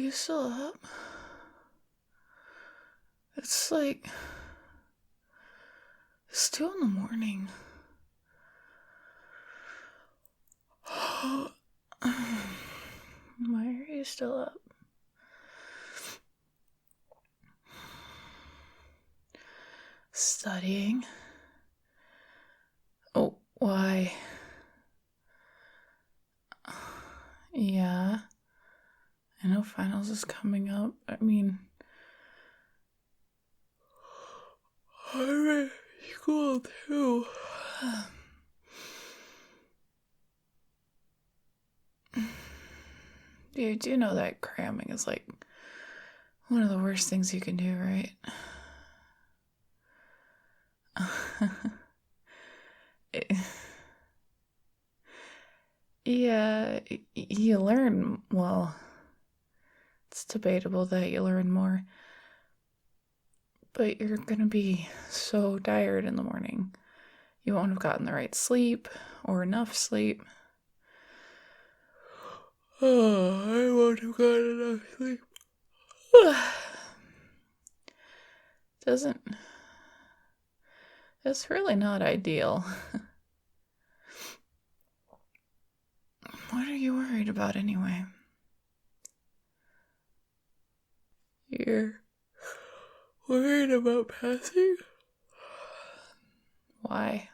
you still up? It's like... It's 2 in the morning. Why are you still up? Studying? Oh, why? Yeah. I know finals is coming up. I mean... I'm in school too. You do know that cramming is like one of the worst things you can do, right? Yeah, you learn, well, it's debatable that you learn more, but you're gonna be so tired in the morning. You won't have gotten the right sleep or enough sleep. Oh, I won't have gotten enough sleep. It's really not ideal. What are you worried about anyway? You're worried about passing? Why?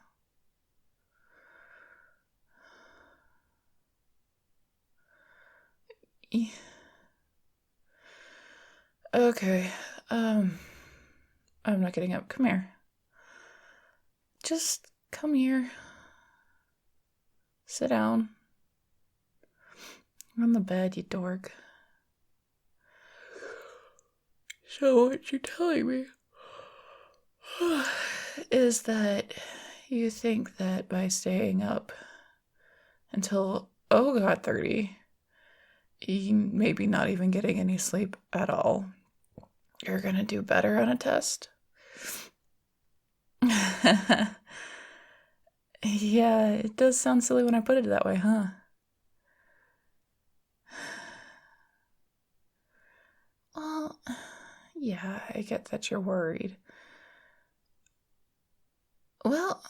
Okay, I'm not getting up. Come here. Just come here. Sit down. On the bed, you dork. So what you're telling me is that you think that by staying up until, 30, maybe not even getting any sleep at all, you're gonna do better on a test? Yeah, it does sound silly when I put it that way, huh? Well, yeah, I get that you're worried. Well,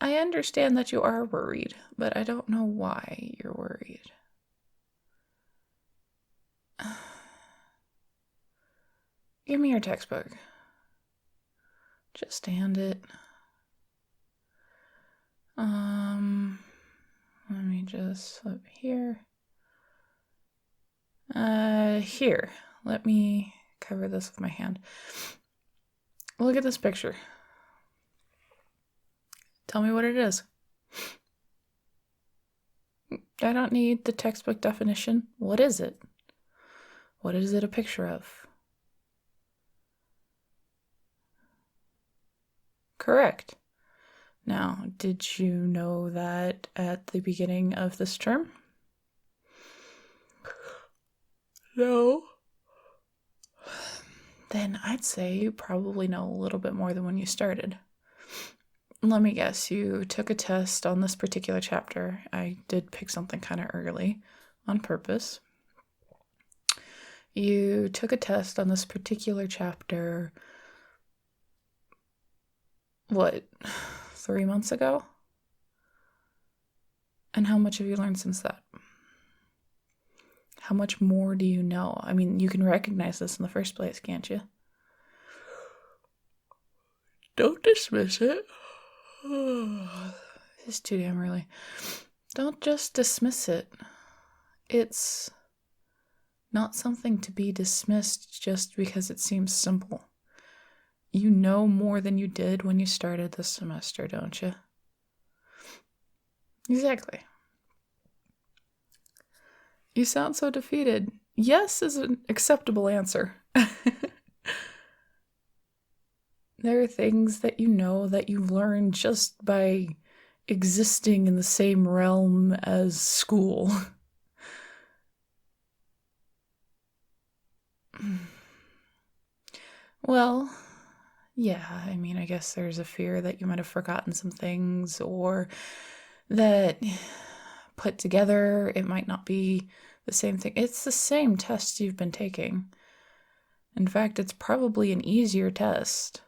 I understand that you are worried, but I don't know why you're worried. Give me your textbook. Just hand it. Let me just flip here. Here. Let me cover this with my hand. Look at this picture. Tell me what it is. I don't need the textbook definition. What is it? What is it a picture of? Correct. Now, did you know that at the beginning of this term? No. Then I'd say you probably know a little bit more than when you started. Let me guess, you took a test on this particular chapter. I did pick something kind of early on purpose. You took a test on this particular chapter, what, 3 months ago? And how much have you learned since that? How much more do you know? I mean, you can recognize this in the first place, can't you? Don't dismiss it. It's too damn early. Don't just dismiss it. It's not something to be dismissed just because it seems simple. You know more than you did when you started this semester, don't you? Exactly. You sound so defeated. Yes is an acceptable answer. There are things that you know that you've learned just by existing in the same realm as school. Well, yeah, I mean, I guess there's a fear that you might have forgotten some things, or that put together it might not be the same thing. It's the same test you've been taking. In fact, it's probably an easier test.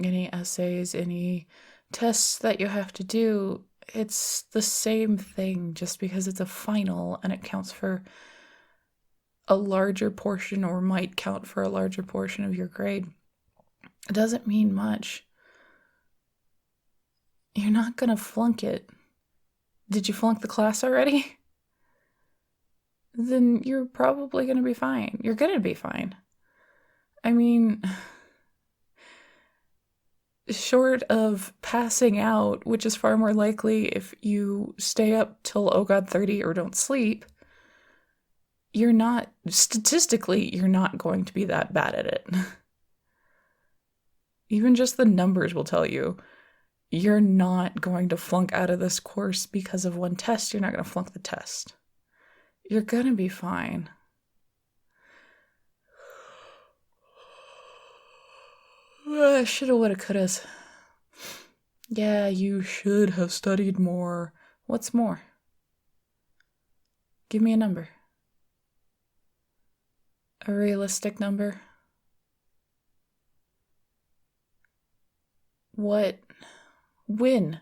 Any essays, any tests that you have to do, it's the same thing, just because it's a final and it counts for a larger portion, or might count for a larger portion of your grade. It doesn't mean much. You're not gonna flunk it. Did you flunk the class already? Then you're probably gonna be fine. You're gonna be fine. I mean, short of passing out, which is far more likely if you stay up till, oh God, 30 or don't sleep, statistically, you're not going to be that bad at it. Even just the numbers will tell you, you're not going to flunk out of this course because of one test. You're not going to flunk the test. You're going to be fine. Shoulda, woulda, coulda. Yeah, you should have studied more. What's more? Give me a number. A realistic number. When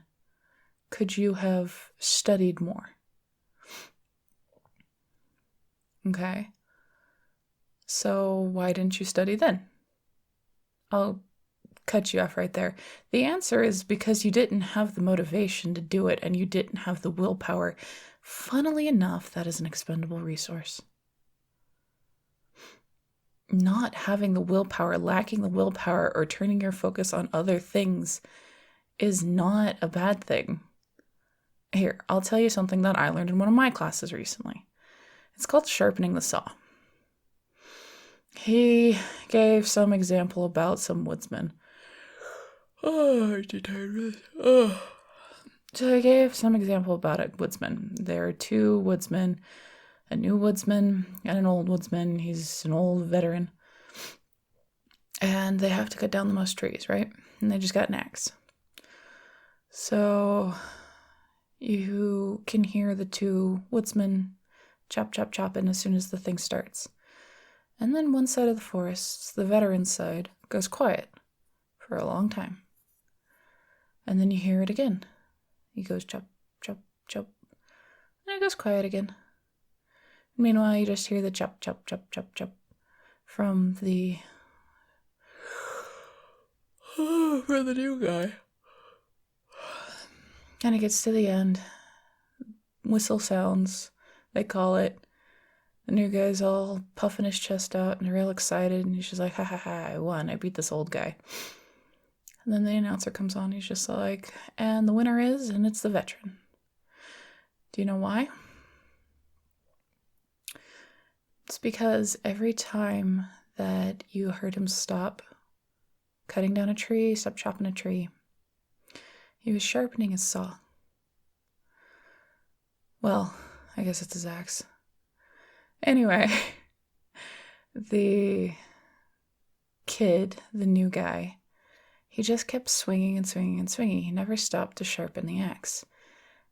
could you have studied more? Okay. So why didn't you study then? I'll cut you off right there. The answer is because you didn't have the motivation to do it, and you didn't have the willpower. Funnily enough, that is an expendable resource. Not having the willpower, lacking the willpower, or turning your focus on other things is not a bad thing. Here, I'll tell you something that I learned in one of my classes recently. It's called sharpening the saw. He gave some example about some woodsman. So he gave some example about a woodsman. There are two woodsmen, a new woodsman and an old woodsman. He's an old veteran. And they have to cut down the most trees, right? And they just got an axe. So you can hear the two woodsmen chop, chop, chopping as soon as the thing starts. And then one side of the forest, the veteran side, goes quiet for a long time. And then you hear it again. He goes chop, chop, chop. And it goes quiet again. Meanwhile, you just hear the chop, chop, chop, chop, chop from the new guy. And it gets to the end. Whistle sounds, they call it. The new guy's all puffing his chest out and real excited, and he's just like, ha ha ha, I won, I beat this old guy. And then the announcer comes on, he's just like, and the winner is, and it's the veteran. Do you know why? It's because every time that you heard him stop cutting down a tree, stop chopping a tree, he was sharpening his saw. Well, I guess it's his axe. Anyway, the kid, the new guy, he just kept swinging and swinging and swinging. He never stopped to sharpen the axe.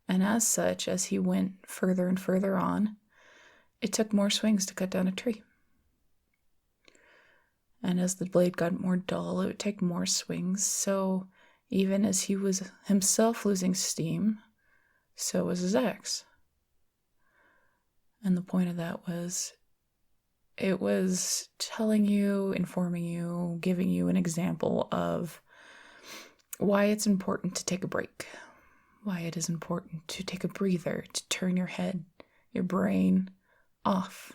And as such, as he went further and further on, it took more swings to cut down a tree. And as the blade got more dull, it would take more swings. So even as he was himself losing steam, so was his axe. And the point of that was, it was telling you, informing you, giving you an example of why it's important to take a break, why it is important to take a breather, to turn your head, your brain off,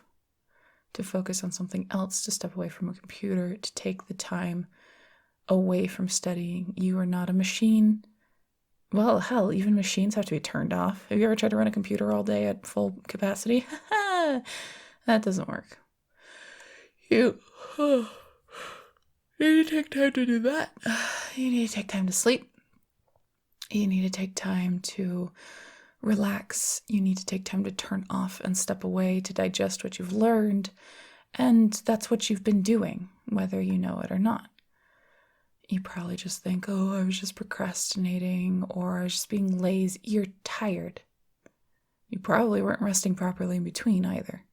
to focus on something else, to step away from a computer, to take the time away from studying. You are not a machine. Well, hell, even machines have to be turned off. Have you ever tried to run a computer all day at full capacity? That doesn't work. You need to take time to do that. You need to take time to sleep. You need to take time to relax. You need to take time to turn off and step away to digest what you've learned. And that's what you've been doing, whether you know it or not. You probably just think, oh, I was just procrastinating, or I was just being lazy. You're tired. You probably weren't resting properly in between either.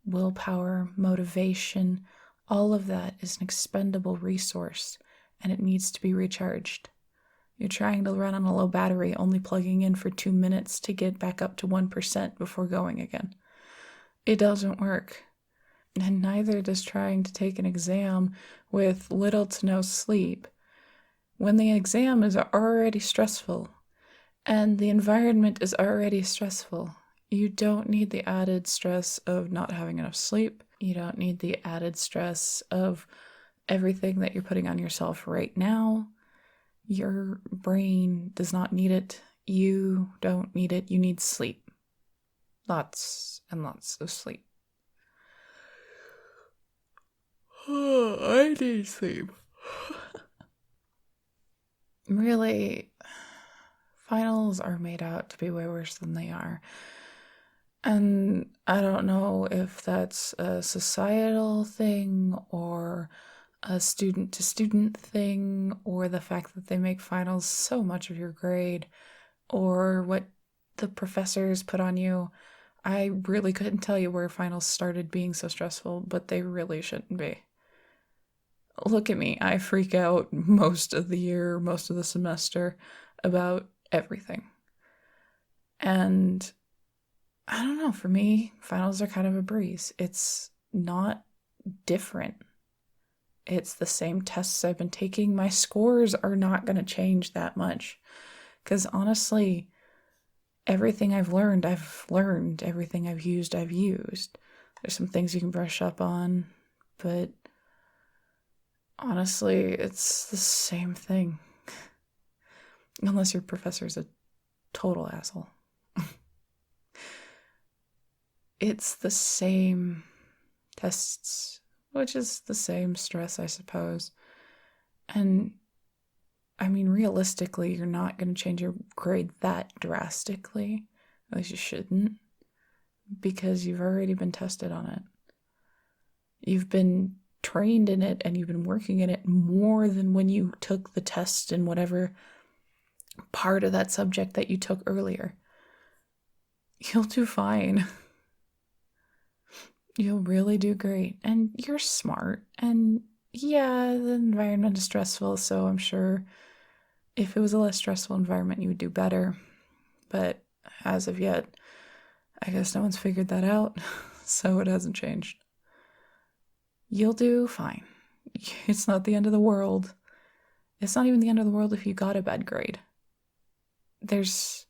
Willpower, motivation, all of that is an expendable resource, and it needs to be recharged. You're trying to run on a low battery, only plugging in for 2 minutes to get back up to 1% before going again. It doesn't work. And neither does trying to take an exam with little to no sleep, when the exam is already stressful and the environment is already stressful. You don't need the added stress of not having enough sleep. You don't need the added stress of everything that you're putting on yourself right now. Your brain does not need it. You don't need it. You need sleep. Lots and lots of sleep. I need sleep. Really, finals are made out to be way worse than they are. And I don't know if that's a societal thing or a student-to-student thing, or the fact that they make finals so much of your grade, or what the professors put on you. I really couldn't tell you where finals started being so stressful, but they really shouldn't be. Look at me. I freak out most of the year, most of the semester about everything. And I don't know, for me, finals are kind of a breeze. It's not different. It's the same tests I've been taking. My scores are not going to change that much. Because honestly, everything I've learned. Everything I've used. There's some things you can brush up on, but honestly, it's the same thing. Unless your professor's a total asshole. It's the same tests, which is the same stress, I suppose. And I mean, realistically, you're not going to change your grade that drastically. At least you shouldn't, because you've already been tested on it. You've been trained in it, and you've been working in it more than when you took the test in whatever part of that subject that you took earlier. You'll do fine. You'll really do great. And you're smart. And yeah, the environment is stressful, so I'm sure if it was a less stressful environment, you would do better. But as of yet, I guess no one's figured that out, so it hasn't changed. You'll do fine. It's not the end of the world. It's not even the end of the world if you got a bad grade. There's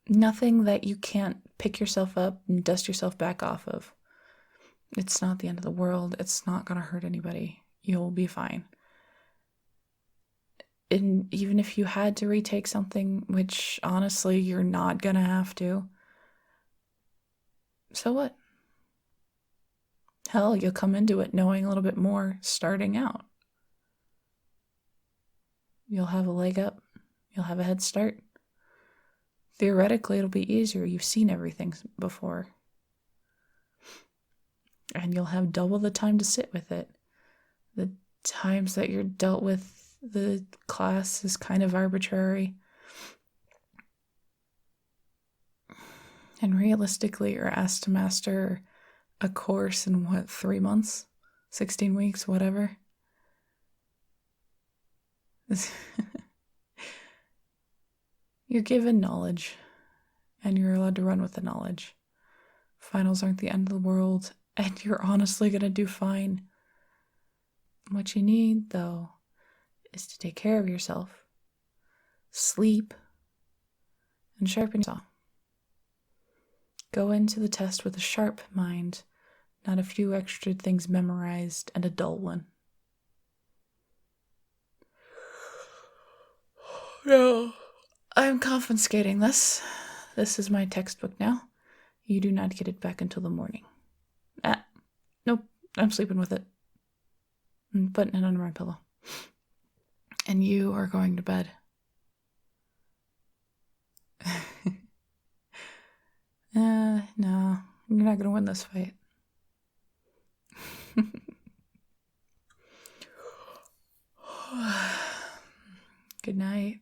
nothing that you can't pick yourself up and dust yourself back off of. It's not the end of the world. It's not going to hurt anybody. You'll be fine. And even if you had to retake something, which honestly you're not going to have to, so what? Hell, you'll come into it knowing a little bit more starting out. You'll have a leg up. You'll have a head start. Theoretically, it'll be easier. You've seen everything before. And you'll have double the time to sit with it. The times that you're dealt with the class is kind of arbitrary. And realistically, you're asked to master a course in 3 months? 16 weeks, whatever. You're given knowledge, and you're allowed to run with the knowledge. Finals aren't the end of the world, and you're honestly going to do fine. What you need, though, is to take care of yourself, sleep, and sharpen yourself. Go into the test with a sharp mind, not a few extra things memorized and a dull one. No, I'm confiscating this. This is my textbook now. You do not get it back until the morning. Nope, I'm sleeping with it. I'm putting it under my pillow. And you are going to bed. No, you're not gonna win this fight. Good night.